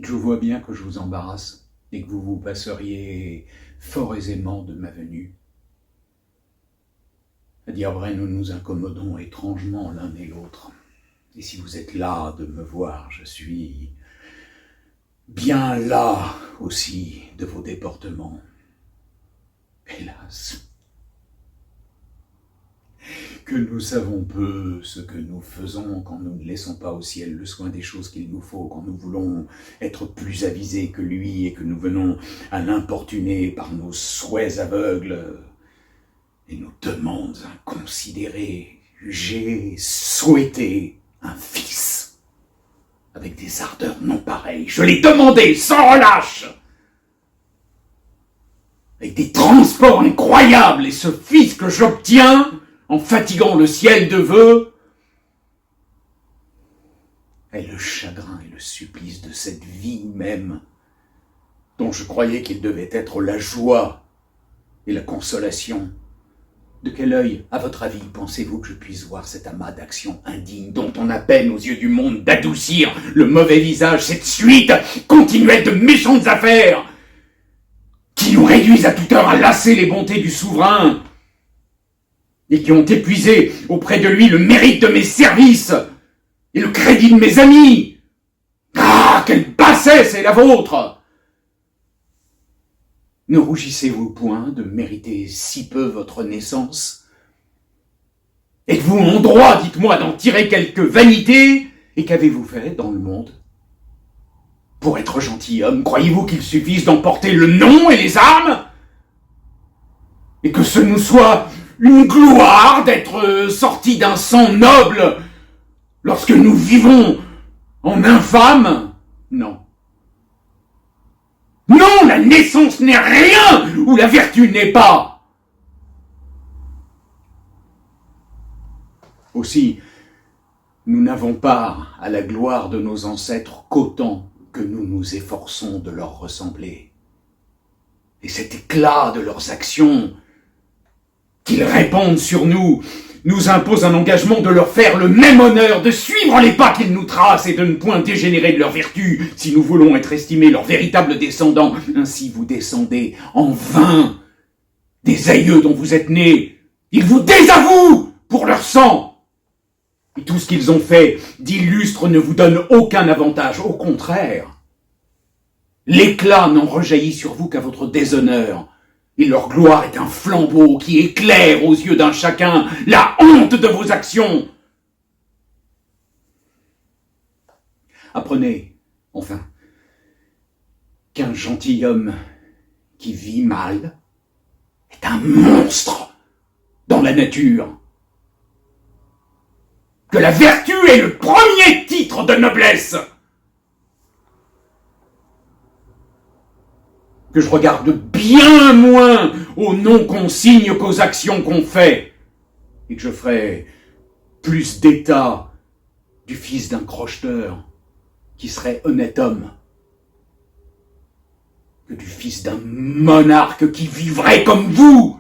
Je vois bien que je vous embarrasse et que vous vous passeriez fort aisément de ma venue. À dire vrai, nous nous incommodons étrangement l'un et l'autre. Et si vous êtes là de me voir, je suis bien las aussi de vos déportements. Hélas, que nous savons peu ce que nous faisons quand nous ne laissons pas au ciel le soin des choses qu'il nous faut, quand nous voulons être plus avisés que lui et que nous venons à l'importuner par nos souhaits aveugles et nos demandes inconsidérées. J'ai souhaité un fils avec des ardeurs non pareilles. Je l'ai demandé sans relâche, avec des transports incroyables, et ce fils que j'obtiens en fatiguant le ciel de vœux est le chagrin et le supplice de cette vie même dont je croyais qu'il devait être la joie et la consolation. De quel œil, à votre avis, pensez-vous que je puisse voir cet amas d'actions indignes dont on a peine aux yeux du monde d'adoucir le mauvais visage, cette suite continuelle de méchantes affaires qui nous réduisent à toute heure à lasser les bontés du souverain et qui ont épuisé auprès de lui le mérite de mes services et le crédit de mes amis. Ah, quelle bassesse est la vôtre! Ne rougissez-vous point de mériter si peu votre naissance? Êtes-vous en droit, dites-moi, d'en tirer quelque vanité? Et qu'avez-vous fait dans le monde? Pour être gentilhomme, croyez-vous qu'il suffise d'emporter le nom et les armes? Et que ce nous soit une gloire d'être sortis d'un sang noble lorsque nous vivons en infâme? Non. Non, la naissance n'est rien où la vertu n'est pas. Aussi, nous n'avons part à la gloire de nos ancêtres qu'autant que nous nous efforçons de leur ressembler. Et cet éclat de leurs actions qu'ils répandent sur nous nous impose un engagement de leur faire le même honneur, de suivre les pas qu'ils nous tracent et de ne point dégénérer de leur vertu si nous voulons être estimés leurs véritables descendants. Ainsi vous descendez en vain des aïeux dont vous êtes nés. Ils vous désavouent pour leur sang. Et tout ce qu'ils ont fait d'illustre ne vous donne aucun avantage. Au contraire, l'éclat n'en rejaillit sur vous qu'à votre déshonneur. Et leur gloire est un flambeau qui éclaire aux yeux d'un chacun la honte de vos actions. Apprenez, enfin, qu'un gentilhomme qui vit mal est un monstre dans la nature. Que la vertu est le premier titre de noblesse. Que je regarde bien moins aux noms qu'on signe qu'aux actions qu'on fait, et que je ferai plus d'état du fils d'un crocheteur qui serait honnête homme que du fils d'un monarque qui vivrait comme vous